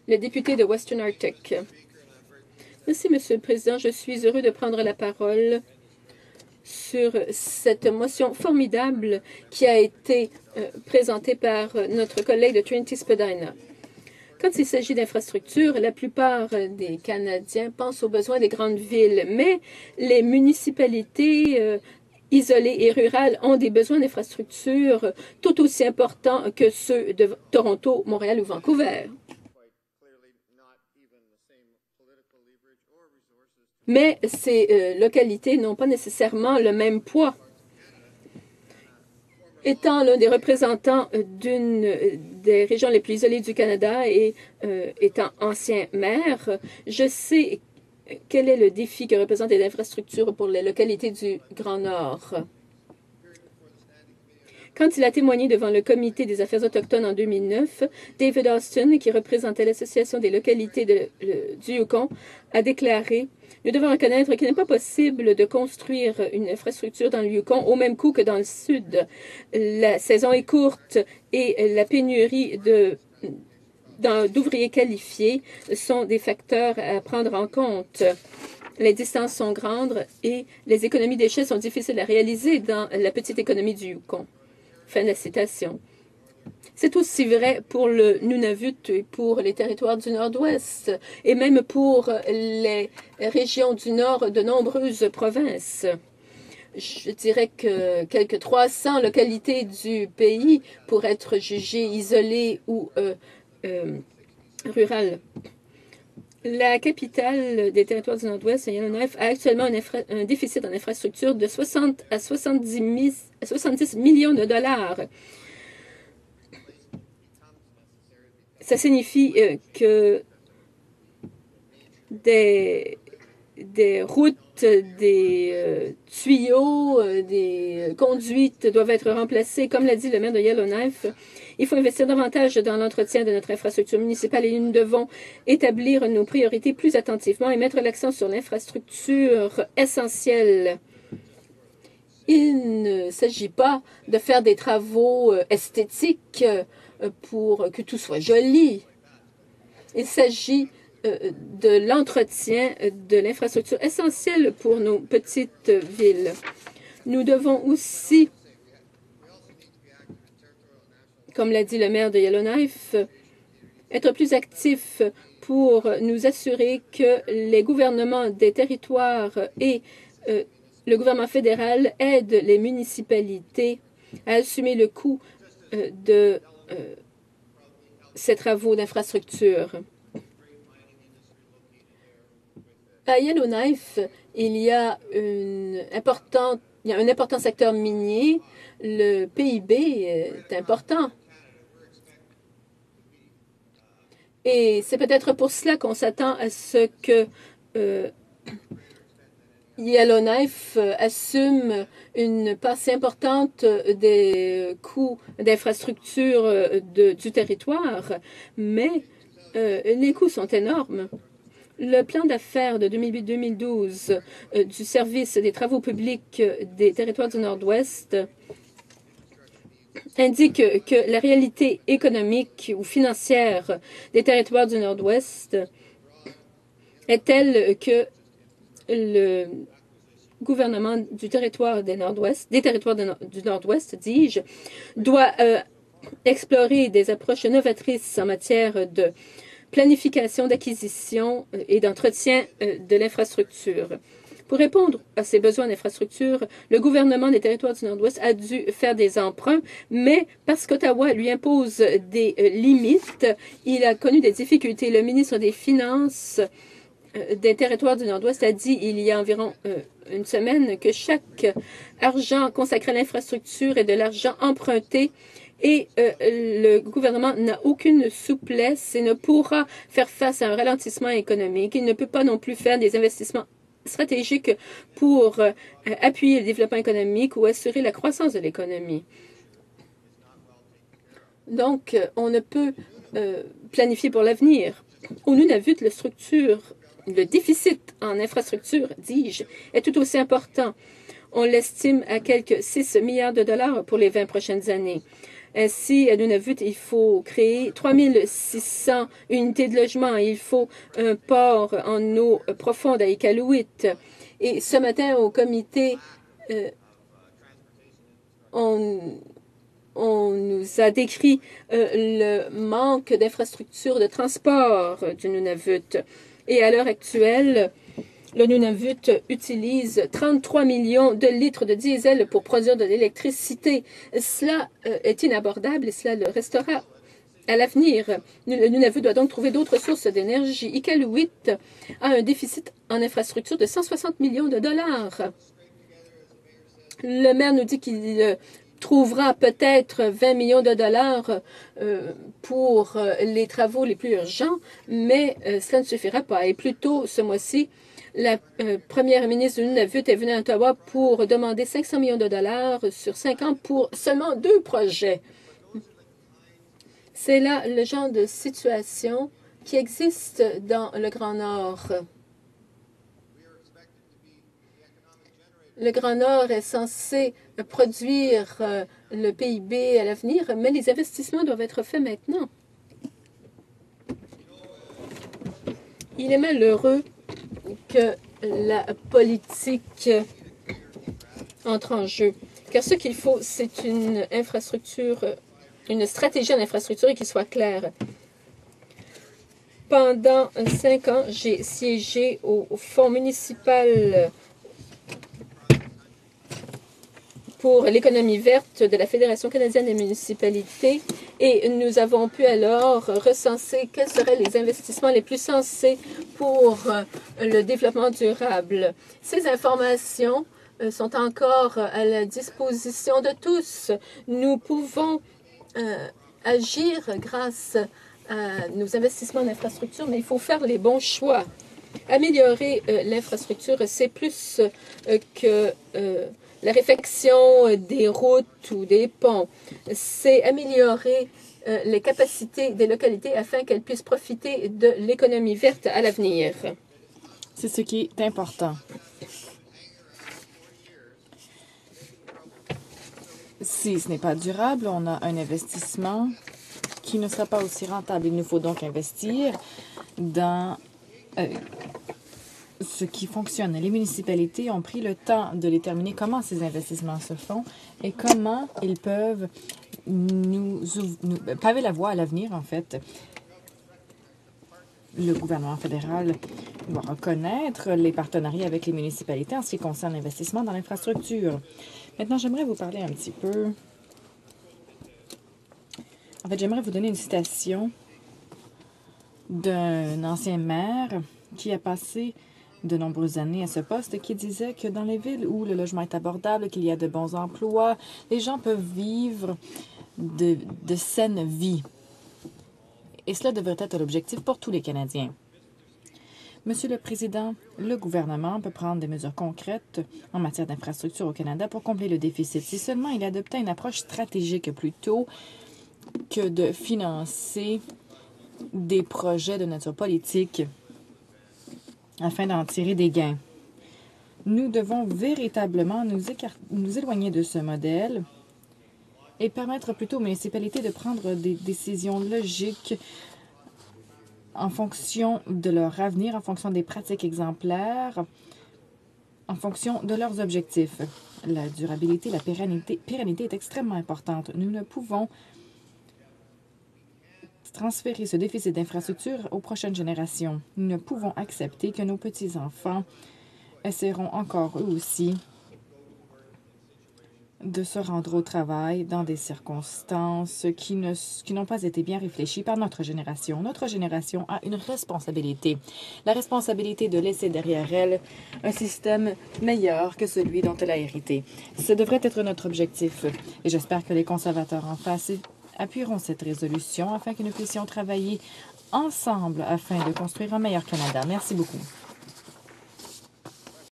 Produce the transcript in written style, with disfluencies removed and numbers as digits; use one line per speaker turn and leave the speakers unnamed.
Le député de Western Arctic. Merci, Monsieur le Président. Je suis heureux de prendre la parole sur cette motion formidable qui a été présentée par notre collègue de Trinity-Spadina. Quand il s'agit d'infrastructures, la plupart des Canadiens pensent aux besoins des grandes villes, mais les municipalités isolées et rurales ont des besoins d'infrastructures tout aussi importants que ceux de Toronto, Montréal ou Vancouver. Mais ces localités n'ont pas nécessairement le même poids. Étant l'un des représentants d'une des régions les plus isolées du Canada et étant ancien maire, je sais quel est le défi que représentent les infrastructures pour les localités du Grand Nord. Quand il a témoigné devant le Comité des Affaires autochtones en 2009, David Austin, qui représentait l'Association des localités du Yukon, a déclaré « Nous devons reconnaître qu'il n'est pas possible de construire une infrastructure dans le Yukon au même coût que dans le Sud. La saison est courte et la pénurie d'ouvriers qualifiés sont des facteurs à prendre en compte. Les distances sont grandes et les économies d'échelle sont difficiles à réaliser dans la petite économie du Yukon. » Fin de la citation. C'est aussi vrai pour le Nunavut et pour les territoires du Nord-Ouest et même pour les régions du Nord de nombreuses provinces. Je dirais que quelques 300 localités du pays pourraient être jugées isolées ou rurales. La capitale des territoires du Nord-Ouest, Yellowknife, a actuellement un déficit en infrastructure de 60 à 70 millions de dollars. Ça signifie que des routes, des tuyaux, des conduites doivent être remplacées. Comme l'a dit le maire de Yellowknife, il faut investir davantage dans l'entretien de notre infrastructure municipale et nous devons établir nos priorités plus attentivement et mettre l'accent sur l'infrastructure essentielle. Il ne s'agit pas de faire des travaux esthétiques pour que tout soit joli. Il s'agit de l'entretien de l'infrastructure essentielle pour nos petites villes. Nous devons aussi, comme l'a dit le maire de Yellowknife, être plus actifs pour nous assurer que les gouvernements des territoires et le gouvernement fédéral aident les municipalités à assumer le coût de ces travaux d'infrastructure. À Yellowknife, il y a un important secteur minier. Le PIB est important. Et c'est peut-être pour cela qu'on s'attend à ce que Yellowknife assume une partie importante des coûts d'infrastructure du territoire, mais les coûts sont énormes. Le plan d'affaires de 2008-2012 du service des travaux publics des territoires du Nord-Ouest indique que la réalité économique ou financière des territoires du Nord-Ouest est telle que le gouvernement du territoire des territoires du Nord-Ouest, dis-je, doit explorer des approches novatrices en matière de planification, d'acquisition et d'entretien de l'infrastructure. Pour répondre à ces besoins d'infrastructure, le gouvernement des territoires du Nord-Ouest a dû faire des emprunts, mais parce qu'Ottawa lui impose des limites, il a connu des difficultés. Le ministre des Finances des territoires du Nord-Ouest a dit il y a environ une semaine que chaque argent consacré à l'infrastructure est de l'argent emprunté et le gouvernement n'a aucune souplesse et ne pourra faire face à un ralentissement économique. Il ne peut pas non plus faire des investissements stratégiques pour appuyer le développement économique ou assurer la croissance de l'économie. Donc, on ne peut planifier pour l'avenir. Au Nunavut, le déficit en infrastructure, dis-je, est tout aussi important. On l'estime à quelques 6 milliards de dollars pour les 20 prochaines années. Ainsi, à Nunavut, il faut créer 3600 unités de logement. Il faut un port en eau profonde à Iqaluit. Et ce matin, au comité, on, on nous a décrit le manque d'infrastructures de transport du Nunavut. Et à l'heure actuelle, le Nunavut utilise 33 millions de litres de diesel pour produire de l'électricité. Cela est inabordable et cela le restera à l'avenir. Le Nunavut doit donc trouver d'autres sources d'énergie. Iqaluit a un déficit en infrastructure de 160 millions de dollars. Le maire nous dit qu'il trouvera peut-être 20 millions de dollars pour les travaux les plus urgents, mais cela ne suffira pas. Et plus tôt ce mois-ci, la première ministre du Nunavut est venue à Ottawa pour demander 500 millions de dollars sur 5 ans pour seulement 2 projets. C'est là le genre de situation qui existe dans le Grand Nord. Le Grand Nord est censé produire le PIB à l'avenir, mais les investissements doivent être faits maintenant. Il est malheureux que la politique entre en jeu, car ce qu'il faut, c'est une infrastructure, une stratégie en infrastructure et qui soit claire. Pendant 5 ans, j'ai siégé au fonds municipal pour l'économie verte de la Fédération canadienne des municipalités et nous avons pu alors recenser quels seraient les investissements les plus sensés pour le développement durable. Ces informations sont encore à la disposition de tous. Nous pouvons agir grâce à nos investissements en infrastructure, mais il faut faire les bons choix. Améliorer l'infrastructure, c'est plus que la réfection des routes ou des ponts. C'est améliorer les capacités des localités afin qu'elles puissent profiter de l'économie verte à l'avenir.
C'est ce qui est important. Si ce n'est pas durable, on a un investissement qui ne sera pas aussi rentable. Il nous faut donc investir dans ce qui fonctionne. Les municipalités ont pris le temps de déterminer comment ces investissements se font et comment ils peuvent nous paver la voie à l'avenir, en fait. Le gouvernement fédéral doit reconnaître les partenariats avec les municipalités en ce qui concerne l'investissement dans l'infrastructure. Maintenant, j'aimerais vous parler un petit peu. En fait, j'aimerais vous donner une citation d'un ancien maire qui a passé de nombreuses années à ce poste, qui disait que dans les villes où le logement est abordable, qu'il y a de bons emplois, les gens peuvent vivre de saines vies. Et cela devrait être l'objectif pour tous les Canadiens. Monsieur le Président, le gouvernement peut prendre des mesures concrètes en matière d'infrastructure au Canada pour combler le déficit. Si seulement il adoptait une approche stratégique plutôt que de financer des projets de nature politique afin d'en tirer des gains. Nous devons véritablement nous éloigner de ce modèle et permettre plutôt aux municipalités de prendre des décisions logiques en fonction de leur avenir, en fonction des pratiques exemplaires, en fonction de leurs objectifs. La durabilité, la pérennité est extrêmement importante. Nous ne pouvons transférer ce déficit d'infrastructure aux prochaines générations. Nous ne pouvons accepter que nos petits-enfants essaieront encore eux aussi de se rendre au travail dans des circonstances qui n'ont pas été bien réfléchies par notre génération. Notre génération a une responsabilité. La responsabilité de laisser derrière elle un système meilleur que celui dont elle a hérité. Ce devrait être notre objectif. Et j'espère que les conservateurs en face appuieront cette résolution afin que nous puissions travailler ensemble afin de construire un meilleur Canada. Merci beaucoup.